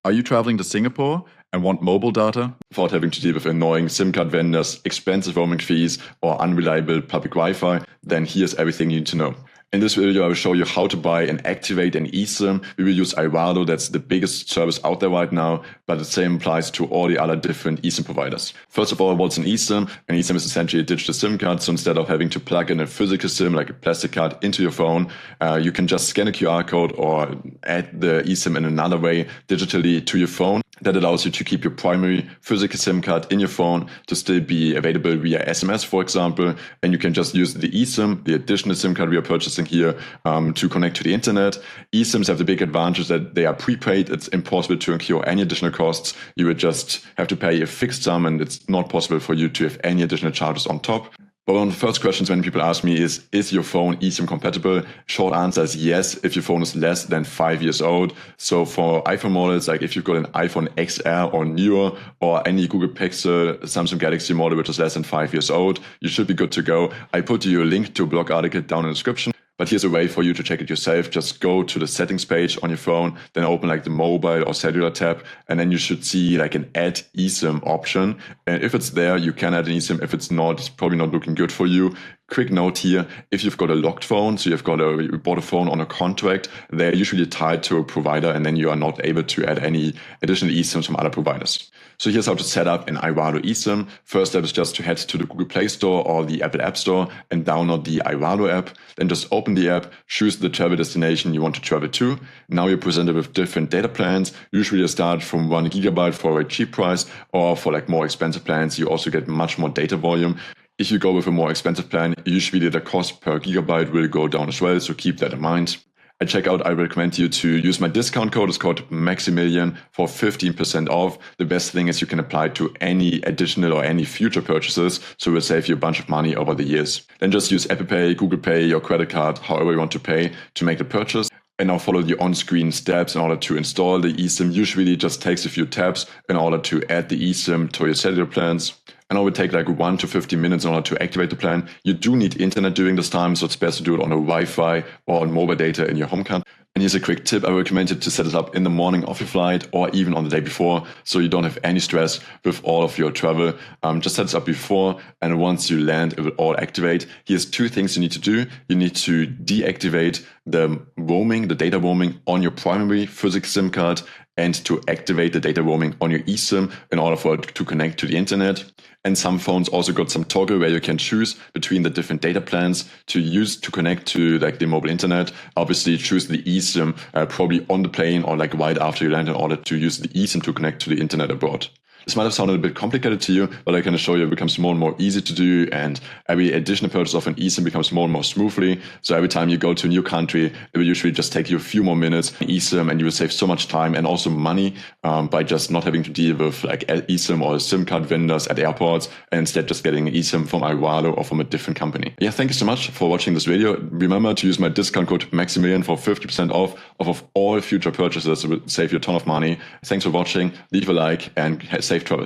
Are you traveling to Singapore and want mobile data without having to deal with annoying SIM card vendors, expensive roaming fees, or unreliable public Wi-Fi? Then here's everything you need to know. In this video, I will show you how to buy and activate an eSIM. We will use iValo, that's the biggest service out there right now, but the same applies to all the other different eSIM providers. First of all, what's an eSIM? An eSIM is essentially a digital SIM card, so instead of having to plug in a physical SIM like a plastic card into your phone, you can just scan a QR code or add the eSIM in another way digitally to your phone. That allows you to keep your primary physical SIM card in your phone to still be available via SMS, for example, and you can just use the eSIM, the additional SIM card we are purchasing here, to connect to the internet. eSIMs have the big advantage that they are prepaid. It's impossible to incur any additional costs. You would just have to pay a fixed sum, and it's not possible for you to have any additional charges on top. But one of the first questions when people ask me is your phone eSIM compatible? Short answer is yes, if your phone is less than 5 years old. So for iPhone models, like if you've got an iPhone XR or newer, or any Google Pixel, Samsung Galaxy model which is less than 5 years old, you should be good to go. I put you a link to a blog article down in the description. But here's a way for you to check it yourself. Just go to the settings page on your phone, then open like the mobile or cellular tab, and then you should see like an add eSIM option. And if it's there, you can add an eSIM. If it's not, it's probably not looking good for you. Quick note here, if you've got a locked phone, so you bought a phone on a contract, they're usually tied to a provider, and then you are not able to add any additional eSIMs from other providers. So here's how to set up an iValo eSIM. First step is just to head to the Google Play Store or the Apple App Store and download the iValo app. Then just open the app, choose the travel destination you want to travel to. Now you're presented with different data plans. Usually you start from 1 GB for a cheap price, or for like more expensive plans, you also get much more data volume. If you go with a more expensive plan, usually the cost per gigabyte will go down as well, so keep that in mind. At checkout, I recommend you to use my discount code. It's called Maximilian for 15% off. The best thing is you can apply to any additional or any future purchases, so it will save you a bunch of money over the years. Then just use Apple Pay, Google Pay, your credit card, however you want to pay to make the purchase. And now follow the on-screen steps in order to install the eSIM. Usually it just takes a few taps in order to add the eSIM to your cellular plans. And it will take like 1 to 15 minutes in order to activate the plan. You do need internet during this time, so it's best to do it on a Wi-Fi or on mobile data in your home country. And here's a quick tip. I recommend you to set it up in the morning of your flight or even on the day before, so you don't have any stress with all of your travel. Just set it up before, and once you land, it will all activate. Here's 2 things you need to do. You need to deactivate the roaming, the data roaming on your primary physical SIM card, and to activate the data roaming on your eSIM in order for it to connect to the internet. And some phones also got some toggle where you can choose between the different data plans to use to connect to like the mobile internet. Obviously choose the eSIM probably on the plane or like right after you land in order to use the eSIM to connect to the internet abroad. This might have sounded a bit complicated to you, but I can assure you it becomes more and more easy to do, and every additional purchase of an eSIM becomes more and more smoothly. So every time you go to a new country, it will usually just take you a few more minutes eSIM, and you will save so much time and also money by just not having to deal with like eSIM or SIM card vendors at airports, and instead just getting an eSIM from iValo or from a different company. Yeah, thank you so much for watching this video. Remember to use my discount code Maximilian for 50% off of all future purchases. It will save you a ton of money. Thanks for watching. Leave a like and safe travel.